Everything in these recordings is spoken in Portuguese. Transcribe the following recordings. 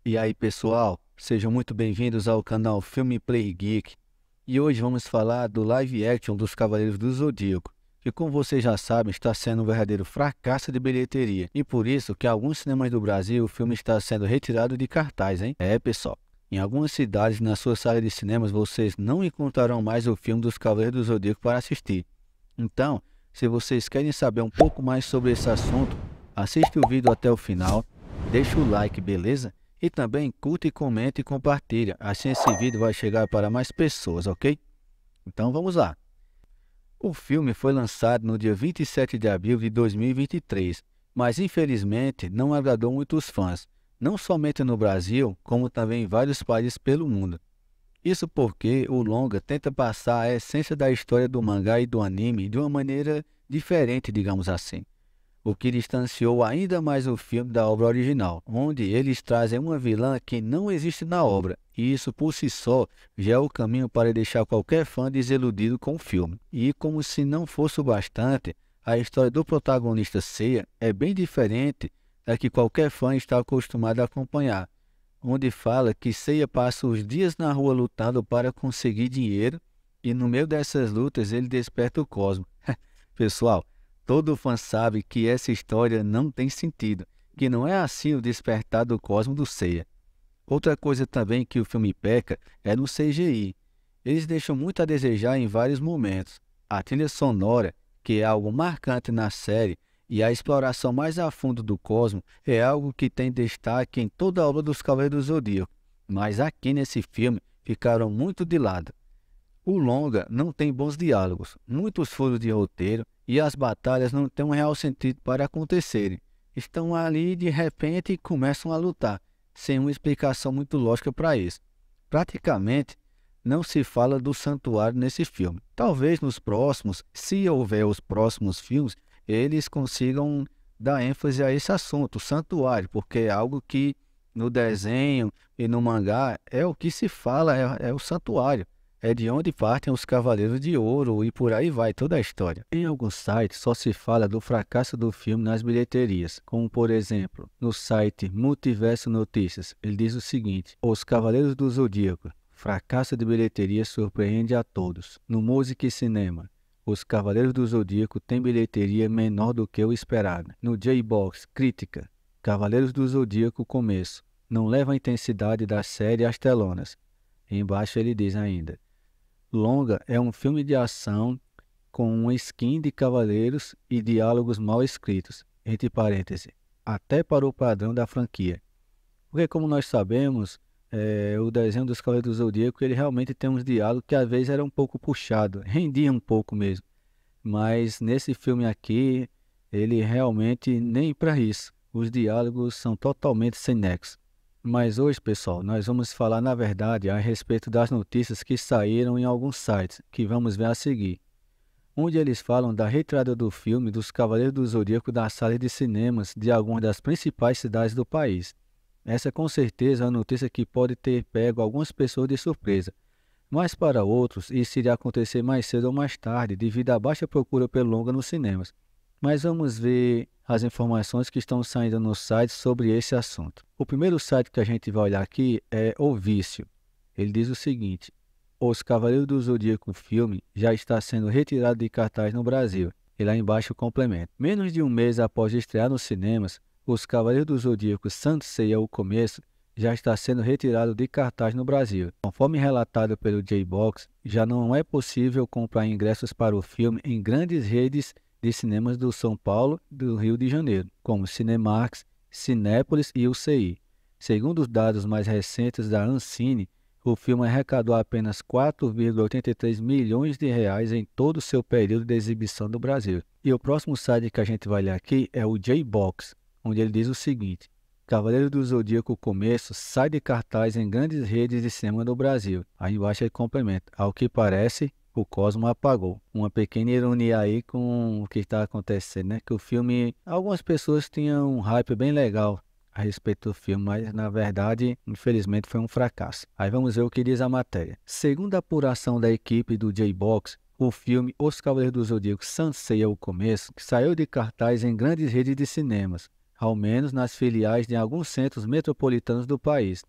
E aí, pessoal, sejam muito bem-vindos ao canal Filme Play Geek. E hoje vamos falar do live action dos Cavaleiros do Zodíaco, que, como vocês já sabem, está sendo um verdadeiro fracasso de bilheteria. E por isso que em alguns cinemas do Brasil o filme está sendo retirado de cartaz, hein? Pessoal, em algumas cidades na sua sala de cinemas vocês não encontrarão mais o filme dos Cavaleiros do Zodíaco para assistir. Então, se vocês querem saber um pouco mais sobre esse assunto, assiste o vídeo até o final, deixa o like, beleza? E também curta e comenta e compartilha, assim esse vídeo vai chegar para mais pessoas, ok? Então vamos lá. O filme foi lançado no dia 27 de abril de 2023, mas infelizmente não agradou muitos fãs, não somente no Brasil, como também em vários países pelo mundo. Isso porque o longa tenta passar a essência da história do mangá e do anime de uma maneira diferente, digamos assim, o que distanciou ainda mais o filme da obra original, onde eles trazem uma vilã que não existe na obra, e isso por si só já é o caminho para deixar qualquer fã desiludido com o filme. E como se não fosse o bastante, a história do protagonista Seiya é bem diferente da que qualquer fã está acostumado a acompanhar, onde fala que Seiya passa os dias na rua lutando para conseguir dinheiro, e no meio dessas lutas ele desperta o Cosmo. Pessoal, todo fã sabe que essa história não tem sentido, que não é assim o despertar do Cosmo do Seiya. Outra coisa também que o filme peca é no CGI. Eles deixam muito a desejar em vários momentos. A trilha sonora, que é algo marcante na série, e a exploração mais a fundo do Cosmo é algo que tem destaque em toda a obra dos Cavaleiros do Zodíaco, mas aqui nesse filme ficaram muito de lado. O longa não tem bons diálogos, muitos furos de roteiro e as batalhas não têm um real sentido para acontecerem. Estão ali de repente e começam a lutar, sem uma explicação muito lógica para isso. Praticamente não se fala do santuário nesse filme. Talvez nos próximos, se houver os próximos filmes, eles consigam dar ênfase a esse assunto, o santuário, porque é algo que no desenho e no mangá é o que se fala, é o santuário. É de onde partem os Cavaleiros de Ouro e por aí vai toda a história. Em alguns sites só se fala do fracasso do filme nas bilheterias, como por exemplo, no site Multiverso Notícias, ele diz o seguinte: Os Cavaleiros do Zodíaco, fracasso de bilheteria surpreende a todos. No Music e Cinema, Os Cavaleiros do Zodíaco têm bilheteria menor do que o esperado. No J-Box, crítica, Cavaleiros do Zodíaco começo, não leva a intensidade da série às telonas. Embaixo ele diz ainda: Longa é um filme de ação com uma skin de cavaleiros e diálogos mal escritos, entre parênteses, até para o padrão da franquia. Porque como nós sabemos, o desenho dos Cavaleiros do Zodíaco, ele realmente tem uns diálogos que às vezes era um pouco puxado, rendia um pouco mesmo. Mas nesse filme aqui, ele realmente nem para isso. Os diálogos são totalmente sem nexo. Mas hoje, pessoal, nós vamos falar, na verdade, a respeito das notícias que saíram em alguns sites, que vamos ver a seguir, onde eles falam da retirada do filme dos Cavaleiros do Zodíaco das salas de cinemas de algumas das principais cidades do país. Essa com certeza é uma notícia que pode ter pego algumas pessoas de surpresa, mas para outros isso iria acontecer mais cedo ou mais tarde, devido à baixa procura pelo longa nos cinemas. Mas vamos ver as informações que estão saindo no site sobre esse assunto. O primeiro site que a gente vai olhar aqui é O Vício. Ele diz o seguinte: Os Cavaleiros do Zodíaco filme já está sendo retirado de cartaz no Brasil. E lá embaixo complementa: menos de um mês após estrear nos cinemas, Os Cavaleiros do Zodíaco Sansei ao começo já está sendo retirado de cartaz no Brasil. Conforme relatado pelo J-Box, já não é possível comprar ingressos para o filme em grandes redes de cinemas do São Paulo e do Rio de Janeiro, como Cinemark, Cinépolis e UCI. Segundo os dados mais recentes da Ancine, o filme arrecadou apenas 4,83 milhões de reais em todo o seu período de exibição do Brasil. E o próximo site que a gente vai ler aqui é o J-Box, onde ele diz o seguinte: Cavaleiro do Zodíaco Começo sai de cartaz em grandes redes de cinema do Brasil. Aí embaixo ele complementa: ao que parece, o Cosmo apagou. Uma pequena ironia aí com o que está acontecendo, né? Que o filme, algumas pessoas tinham um hype bem legal a respeito do filme, mas na verdade, infelizmente, foi um fracasso. Aí vamos ver o que diz a matéria. Segundo a apuração da equipe do J-Box, o filme Os Cavaleiros do Zodíaco Sansei ao Começo, que saiu de cartaz em grandes redes de cinemas, ao menos nas filiais de alguns centros metropolitanos do país.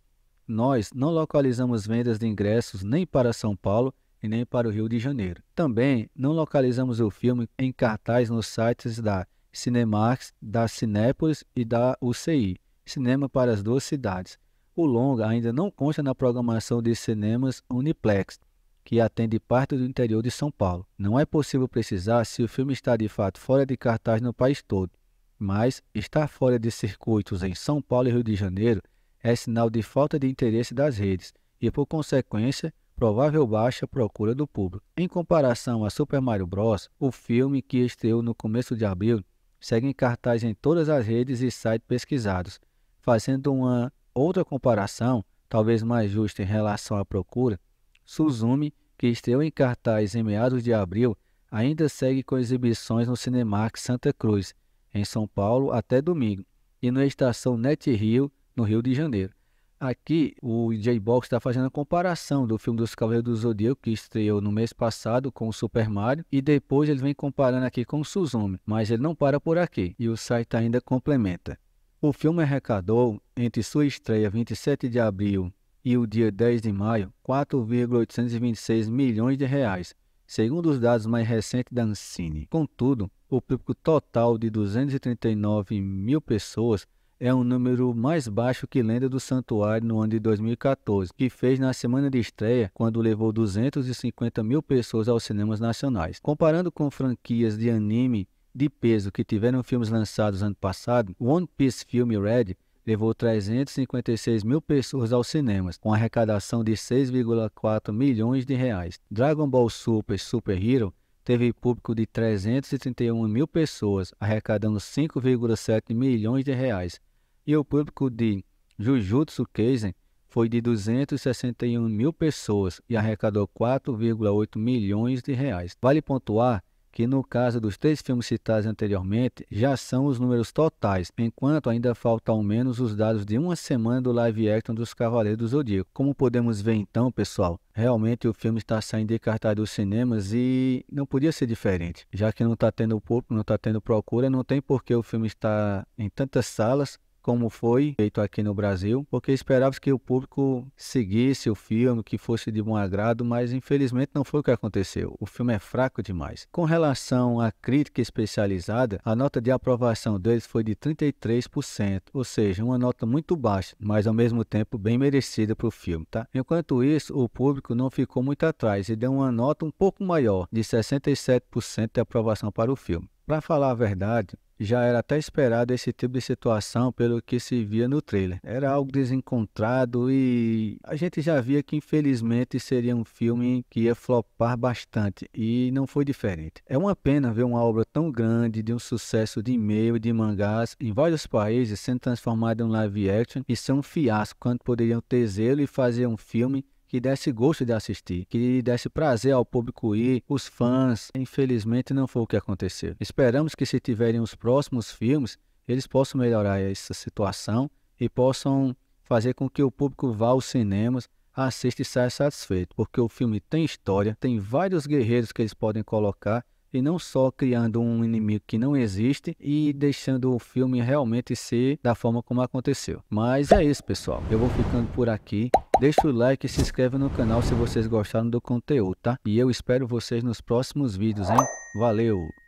Nós não localizamos vendas de ingressos nem para São Paulo e nem para o Rio de Janeiro. Também não localizamos o filme em cartaz nos sites da Cinemark, da Cinépolis e da UCI, cinema para as duas cidades. O longa ainda não consta na programação de cinemas Uniplex, que atende parte do interior de São Paulo. Não é possível precisar se o filme está de fato fora de cartaz no país todo, mas estar fora de circuitos em São Paulo e Rio de Janeiro é sinal de falta de interesse das redes e, por consequência, provável baixa procura do público. Em comparação a Super Mario Bros., o filme, que estreou no começo de abril, segue em cartaz em todas as redes e sites pesquisados. Fazendo uma outra comparação, talvez mais justa em relação à procura, Suzume, que estreou em cartaz em meados de abril, ainda segue com exibições no Cinemark Santa Cruz, em São Paulo, até domingo, e na estação Net Rio, no Rio de Janeiro. Aqui, o J-Box está fazendo a comparação do filme dos Cavaleiros do Zodíaco, que estreou no mês passado com o Super Mario, e depois ele vem comparando aqui com o Suzume, mas ele não para por aqui, e o site ainda complementa. O filme arrecadou, entre sua estreia 27 de abril e o dia 10 de maio, 4,826 milhões de reais, segundo os dados mais recentes da Ancine. Contudo, o público total de 239 mil pessoas é um número mais baixo que Lenda do Santuário no ano de 2014, que fez na semana de estreia, quando levou 250 mil pessoas aos cinemas nacionais. Comparando com franquias de anime de peso que tiveram filmes lançados ano passado, One Piece Film Red levou 356 mil pessoas aos cinemas, com arrecadação de 6,4 milhões de reais. Dragon Ball Super Super Hero teve público de 331 mil pessoas, arrecadando 5,7 milhões de reais. E o público de Jujutsu Kaisen foi de 261 mil pessoas e arrecadou 4,8 milhões de reais. Vale pontuar que no caso dos 3 filmes citados anteriormente, já são os números totais, enquanto ainda faltam ao menos os dados de uma semana do live action dos Cavaleiros do Zodíaco. Como podemos ver então, pessoal, realmente o filme está saindo de cartaz dos cinemas e não podia ser diferente. Já que não está tendo público, não está tendo procura, não tem por que o filme estar em tantas salas como foi feito aqui no Brasil, porque esperava que o público seguisse o filme, que fosse de bom agrado, mas infelizmente não foi o que aconteceu. O filme é fraco demais. Com relação à crítica especializada, a nota de aprovação deles foi de 33%, ou seja, uma nota muito baixa, mas ao mesmo tempo bem merecida para o filme, tá? Enquanto isso, o público não ficou muito atrás e deu uma nota um pouco maior, de 67% de aprovação para o filme. Para falar a verdade, já era até esperado esse tipo de situação pelo que se via no trailer. Era algo desencontrado e a gente já via que infelizmente seria um filme que ia flopar bastante e não foi diferente. É uma pena ver uma obra tão grande, de um sucesso de e-mail e de mangás em vários países sendo transformada em live action e ser um fiasco, quando poderiam ter zelo e fazer um filme que desse gosto de assistir, que desse prazer ao público ir, os fãs. Infelizmente não foi o que aconteceu. Esperamos que, se tiverem os próximos filmes, eles possam melhorar essa situação e possam fazer com que o público vá aos cinemas, assista e saia satisfeito, porque o filme tem história, tem vários guerreiros que eles podem colocar, e não só criando um inimigo que não existe e deixando o filme realmente ser da forma como aconteceu. Mas é isso, pessoal. Eu vou ficando por aqui. Deixa o like e se inscreve no canal se vocês gostaram do conteúdo, tá? E eu espero vocês nos próximos vídeos, hein? Valeu!